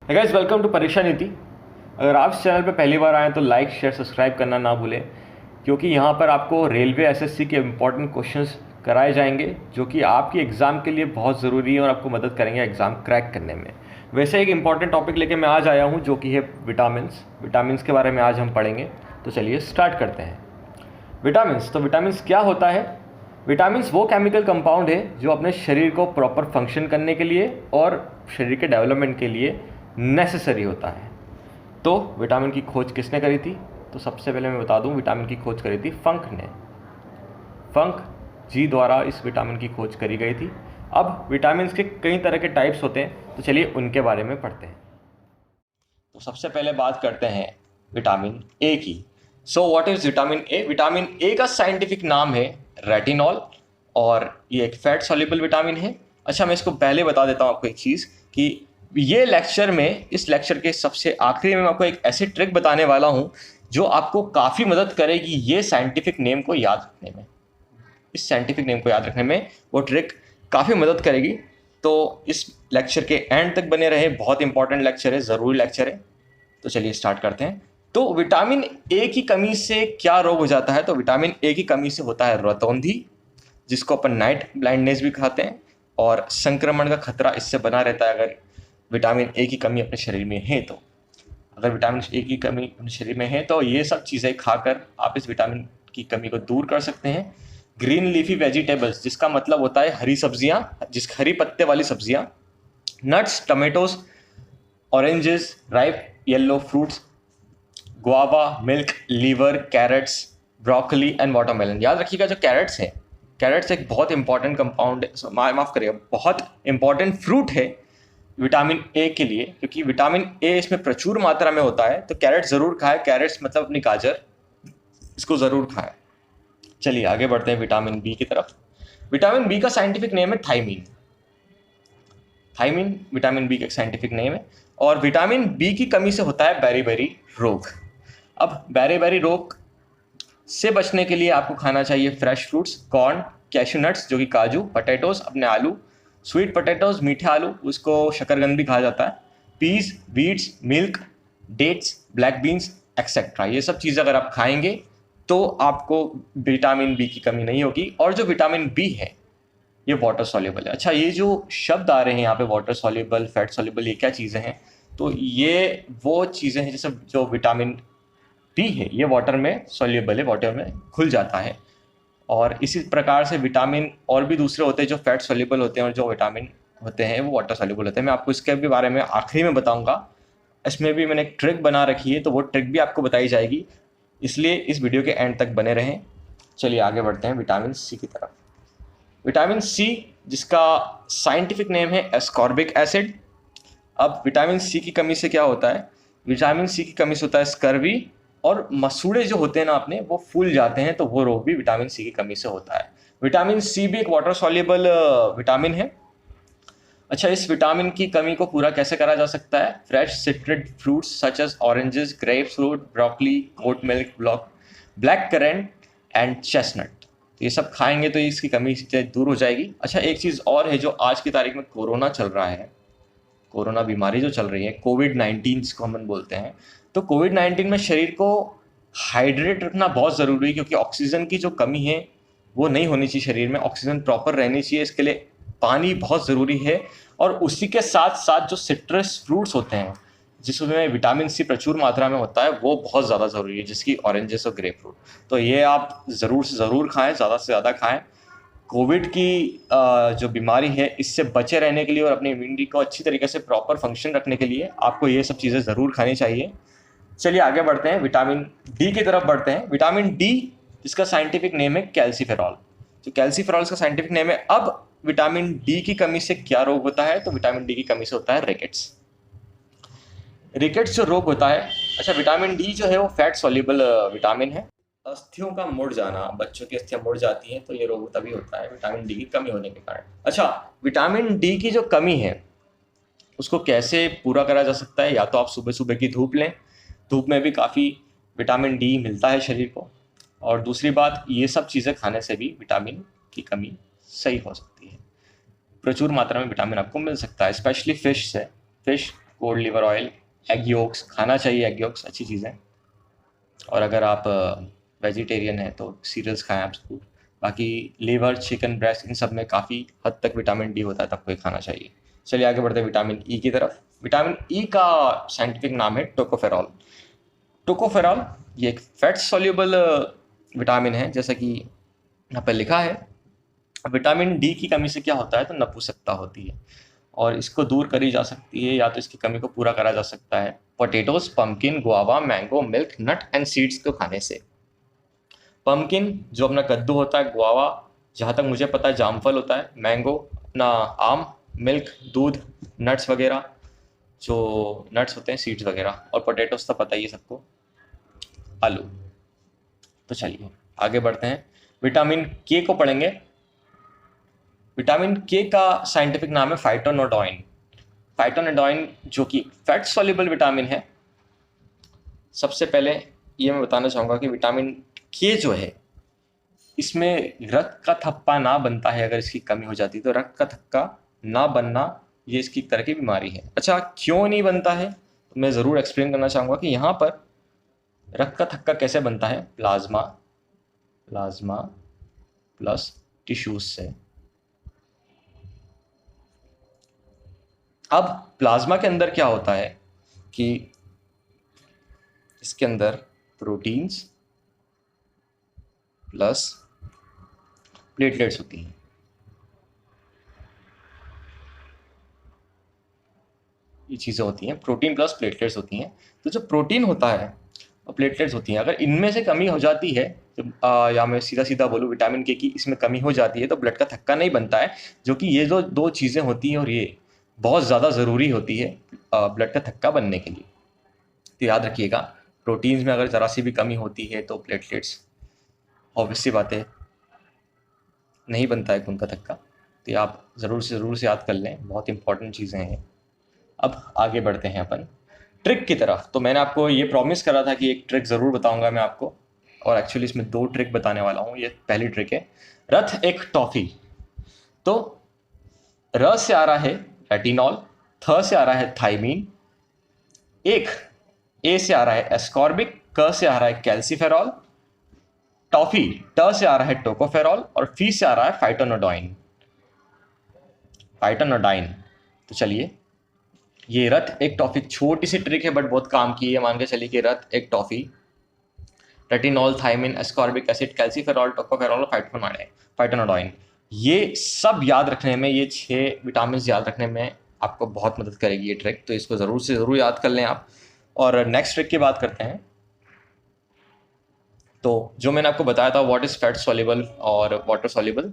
Guys, welcome to परीक्षा नीति। अगर आप इस चैनल पर पहली बार आएँ तो लाइक शेयर सब्सक्राइब करना ना भूलें, क्योंकि यहाँ पर आपको रेलवे एसएससी के इम्पॉर्टेंट क्वेश्चंस कराए जाएंगे जो कि आपकी एग्ज़ाम के लिए बहुत ज़रूरी है और आपको मदद करेंगे एग्ज़ाम क्रैक करने में। वैसे एक इम्पॉर्टेंट टॉपिक लेके मैं आज आया हूँ जो कि है विटामिन्स के बारे में आज हम पढ़ेंगे। तो चलिए स्टार्ट करते हैं। विटामिन्स क्या होता है? विटामिन्स वो केमिकल कंपाउंड है जो अपने शरीर को प्रॉपर फंक्शन करने के लिए और शरीर के डेवलपमेंट के लिए नेसेसरी होता है। तो विटामिन की खोज किसने करी थी? तो सबसे पहले मैं बता दूं, विटामिन की खोज करी थी फंक ने। फंक जी द्वारा इस विटामिन की खोज करी गई थी। अब विटामिन के कई तरह के टाइप्स होते हैं, तो चलिए उनके बारे में पढ़ते हैं। तो सबसे पहले बात करते हैं विटामिन ए की। So what is vitamin A? Vitamin A का साइंटिफिक नाम है रेटिनॉल और ये एक फैट सॉल्युबल विटामिन है। अच्छा, मैं इसको पहले बता देता हूँ आपको एक चीज़ कि इस लेक्चर के सबसे आखिरी में मैं आपको एक ऐसी ट्रिक बताने वाला हूँ जो आपको काफ़ी मदद करेगी ये साइंटिफिक नेम को याद रखने में। इस साइंटिफिक नेम को याद रखने में वो ट्रिक काफ़ी मदद करेगी। तो इस लेक्चर के एंड तक बने रहे, बहुत इंपॉर्टेंट लेक्चर है, ज़रूरी लेक्चर है। तो चलिए स्टार्ट करते हैं। तो विटामिन ए की कमी से क्या रोग हो जाता है? तो विटामिन ए की कमी से होता है रतौंधी, जिसको अपन नाइट ब्लाइंडनेस भी कहते हैं, और संक्रमण का खतरा इससे बना रहता है अगर विटामिन ए की कमी अपने शरीर में है तो। अगर विटामिन ए की कमी अपने शरीर में है तो ये सब चीज़ें खाकर आप इस विटामिन की कमी को दूर कर सकते हैं। ग्रीन लीफी वेजिटेबल्स, जिसका मतलब होता है हरी सब्जियां, हरी पत्ते वाली सब्जियां, nuts, tomatoes, oranges, ripe yellow fruits, guava, milk, liver, carrots, broccoli and watermelon. याद रखिएगा, जो कैरेट्स है, कैरेट्स एक बहुत इंपॉर्टेंट कंपाउंड, माफ़ करिएगा, बहुत इंपॉर्टेंट फ्रूट है विटामिन ए के लिए, क्योंकि विटामिन ए इसमें प्रचुर मात्रा में होता है। तो कैरेट ज़रूर खाएं, कैरेट्स मतलब अपनी गाजर, इसको ज़रूर खाएं। चलिए आगे बढ़ते हैं विटामिन बी की तरफ। विटामिन बी का साइंटिफिक नेम है थायमीन। थायमीन विटामिन बी का साइंटिफिक नेम है, और विटामिन बी की कमी से होता है बेरी रोग। अब बेरी रोग से बचने के लिए आपको खाना चाहिए fresh fruits, corn, cashew nuts जो कि काजू, पोटैटोज अपने आलू, स्वीट पोटैटोज मीठे आलू, उसको शकरकंद भी कहा जाता है, peas, beets, milk, dates, black beans etcetera. ये सब चीज़ अगर आप खाएंगे तो आपको विटामिन बी की कमी नहीं होगी। और जो विटामिन बी है ये वाटर सॉल्युबल है। अच्छा, ये जो शब्द आ रहे हैं यहाँ पे, वाटर सॉल्युबल, फैट सॉल्युबल, ये क्या चीज़ें हैं? तो ये वो चीज़ें हैं जैसे जो विटामिन बी है ये वाटर में सॉल्युबल है, वाटर में घुल जाता है। और इसी प्रकार से विटामिन और भी दूसरे होते हैं जो फैट सॉल्युबल होते हैं, और जो विटामिन होते हैं वो वाटर सॉल्युबल होते हैं। मैं आपको इसके भी बारे में आखिरी में बताऊंगा। इसमें भी मैंने एक ट्रिक बना रखी है, तो वो ट्रिक भी आपको बताई जाएगी, इसलिए इस वीडियो के एंड तक बने रहें। चलिए आगे बढ़ते हैं विटामिन सी की तरफ। विटामिन सी, जिसका साइंटिफिक नेम है एस्कॉर्बिक एसिड। अब विटामिन सी की कमी से क्या होता है? विटामिन सी की कमी से होता है स्कर्वी, और मसूड़े जो होते हैं ना अपने, वो फूल जाते हैं, तो वो रोग भी विटामिन सी की कमी से होता है। विटामिन सी भी एक वाटर सॉल्युबल विटामिन है। अच्छा, इस विटामिन की कमी को पूरा कैसे करा जा सकता है? Fresh citrus fruits such as oranges, grapefruit, broccoli, goat milk, black currant and chestnut. ये सब खाएंगे तो इसकी कमी दूर हो जाएगी। अच्छा, एक चीज़ और है, जो आज की तारीख में कोरोना चल रहा है, कोरोना बीमारी जो चल रही है, कोविड-19 जिसको हम बोलते हैं, तो कोविड-19 में शरीर को हाइड्रेट रखना बहुत ज़रूरी है, क्योंकि ऑक्सीजन की जो कमी है वो नहीं होनी चाहिए शरीर में, ऑक्सीजन प्रॉपर रहनी चाहिए। इसके लिए पानी बहुत ज़रूरी है, और उसी के साथ साथ जो सिट्रस फ्रूट्स होते हैं जिसमें विटामिन सी प्रचुर मात्रा में होता है, वो बहुत ज़्यादा ज़रूरी है, जिसकी ऑरेंजेस और ग्रेप फ्रूट। तो ये आप ज़रूर से ज़रूर खाएँ, ज़्यादा से ज़्यादा खाएँ। कोविड की जो बीमारी है इससे बचे रहने के लिए और अपनी इम्यूनिटी को अच्छी तरीके से प्रॉपर फंक्शन रखने के लिए आपको ये सब चीज़ें ज़रूर खानी चाहिए। चलिए आगे बढ़ते हैं, विटामिन डी की तरफ बढ़ते हैं। विटामिन डी, जिसका साइंटिफिक नेम है कैल्सीफेरॉल। जो कैल्सीफेरॉल का साइंटिफिक नेम है। अब विटामिन डी की कमी से क्या रोग होता है? तो विटामिन डी की कमी से होता है रिकेट्स। रिकेट्स जो रोग होता है, अच्छा, विटामिन डी जो है वो फैट सॉल्युबल विटामिन है। अस्थियों का मुड़ जाना, बच्चों की अस्थियां मुड़ जाती हैं, तो ये रोग तभी होता है विटामिन डी की कमी होने के कारण। अच्छा, विटामिन डी की जो कमी है उसको कैसे पूरा करा जा सकता है? या तो आप सुबह सुबह की धूप लें, धूप में भी काफ़ी विटामिन डी मिलता है शरीर को। और दूसरी बात, ये सब चीज़ें खाने से भी विटामिन की कमी सही हो सकती है। प्रचुर मात्रा में विटामिन आपको मिल सकता है, स्पेशली फिश से। Fish cold liver oil, egg yolks खाना चाहिए, एग योक्स अच्छी चीज़ है। और अगर आप वेजिटेरियन हैं तो सीरियल्स खाएं आप ज़रूर। बाकी लीवर, चिकन ब्रेस्ट, इन सब में काफ़ी हद तक विटामिन डी होता है, तब कोई खाना चाहिए। चलिए आगे बढ़ते हैं विटामिन ई की तरफ। विटामिन ई का साइंटिफिक नाम है टोकोफेरॉल। टोकोफेरॉल ये एक फैट सॉल्युबल विटामिन है, जैसा कि यहाँ पर लिखा है। विटामिन डी की कमी से क्या होता है, तो नपुंसकता होती है, और इसको दूर करी जा सकती है, या तो इसकी कमी को पूरा करा जा सकता है potatoes, pumpkin, guava, mango, milk, nut and seeds को खाने से। पम्पकिन जो अपना कद्दू होता है, गुआवा जहाँ तक मुझे पता है जामफल होता है, मैंगो अपना आम, मिल्क दूध, नट्स वगैरह जो नट्स होते हैं, सीड्स वगैरह, और पोटैटोज तो पता ही है सबको, आलू। तो चलिए आगे बढ़ते हैं, विटामिन के को पढ़ेंगे। विटामिन के का साइंटिफिक नाम है फाइटोनोडोइन। फाइटोनोडोइन जो कि फैट सॉल्युबल विटामिन है। सबसे पहले ये मैं बताना चाहूँगा कि विटामिन के जो है, इसमें रक्त का थप्पा ना बनता है, अगर इसकी कमी हो जाती है तो रक्त का थक्का ना बनना, ये इसकी एक तरह की बीमारी है। अच्छा, क्यों नहीं बनता है, तो मैं ज़रूर एक्सप्लेन करना चाहूँगा कि यहाँ पर रक्त का थक्का कैसे बनता है, प्लाज्मा प्लस टिश्यूज से। अब प्लाज्मा के अंदर क्या होता है कि इसके अंदर प्रोटीन्स प्लस प्लेटलेट्स होती हैं। ये चीज़ें होती हैं, प्रोटीन प्लस प्लेटलेट्स होती हैं। तो जो प्रोटीन होता है और प्लेटलेट्स होती हैं, अगर इनमें से कमी हो जाती है, या मैं सीधा बोलूँ विटामिन के की इसमें कमी हो जाती है, तो ब्लड का थक्का नहीं बनता है, जो कि ये जो दो चीज़ें होती हैं और ये बहुत ज़्यादा ज़रूरी होती है ब्लड का थक्का बनने के लिए। तो याद रखिएगा, प्रोटीन्स में अगर ज़रा सी भी कमी होती है तो प्लेटलेट्स, ऑब्वियस सी बात है, नहीं बनता है खून का थक्का। तो आप ज़रूर से याद कर लें, बहुत इंपॉर्टेंट चीज़ें हैं। अब आगे बढ़ते हैं अपन ट्रिक की तरफ। तो मैंने आपको ये प्रॉमिस करा था कि एक ट्रिक ज़रूर बताऊंगा मैं आपको, और एक्चुअली इसमें 2 ट्रिक बताने वाला हूँ। ये पहली ट्रिक है, रथ एक टॉफ़ी। तो र से आ रहा है रेटिनॉल, थ से आ रहा है थाइमीन, एक ए से आ रहा है एस्कॉर्बिक, क से आ रहा है कैल्सीफेरॉल, टॉफी ट से आ रहा है टोकोफेरॉल, और फी से आ रहा है फाइटोनोडाइन। तो चलिए, ये रथ एक टॉफी, छोटी सी ट्रिक है बट बहुत काम की है। मान के चलिए कि रथ एक toffee, retinol, thymine, ascorbic acid, calciferol, tocopherol और फाइटोनोडाइन, ये सब याद रखने में, ये 6 विटामिन याद रखने में आपको बहुत मदद करेगी ये ट्रिक। तो इसको ज़रूर से ज़रूर याद कर लें आप। और नेक्स्ट ट्रिक की बात करते हैं। तो जो मैंने आपको बताया था व्हाट इज़ फैट सॉल्युबल और वाटर सॉल्युबल,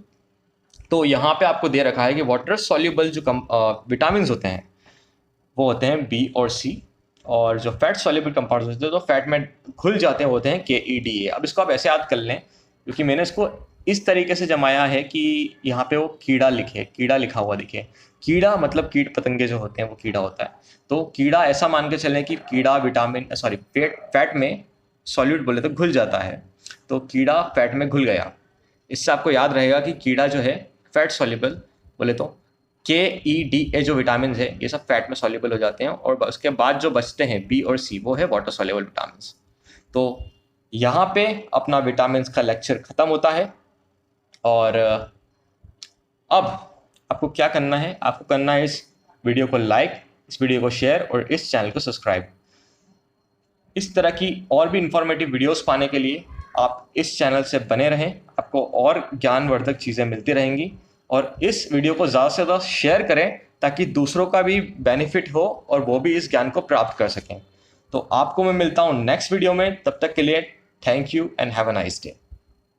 तो यहाँ पे आपको दे रखा है कि वाटर सॉल्युबल जो विटामिन होते हैं वो होते हैं बी और सी, और जो फैट सॉल्युबल कंपाउंड्स होते हैं तो फैट में घुल जाते हैं, होते हैं KEDA। अब इसको आप ऐसे याद कर लें, क्योंकि मैंने इसको इस तरीके से जमाया है कि यहाँ पे वो कीड़ा लिखा हुआ दिखे। कीड़ा मतलब कीट पतंगे जो होते हैं, वो कीड़ा होता है। तो कीड़ा ऐसा मान के चलें कि कीड़ा फैट में सॉल्यूट बोले तो घुल जाता है, तो कीड़ा फैट में घुल गया। इससे आपको याद रहेगा कि कीड़ा जो है फैट सॉल्युबल बोले तो KEDA जो विटामिन है ये सब फैट में सॉल्युबल हो जाते हैं, और उसके बाद जो बचते हैं बी और सी, वो है वाटर सॉल्युबल विटामिन। तो यहाँ पे अपना विटामिन का लेक्चर ख़त्म होता है। और अब आपको क्या करना है, आपको करना है इस वीडियो को लाइक, इस वीडियो को शेयर और इस चैनल को सब्सक्राइब। इस तरह की और भी इंफॉर्मेटिव वीडियोस पाने के लिए आप इस चैनल से बने रहें, आपको और ज्ञानवर्धक चीज़ें मिलती रहेंगी। और इस वीडियो को ज़्यादा से ज़्यादा शेयर करें ताकि दूसरों का भी बेनिफिट हो और वो भी इस ज्ञान को प्राप्त कर सकें। तो आपको मैं मिलता हूँ नेक्स्ट वीडियो में, तब तक के लिए thank you and have a nice day.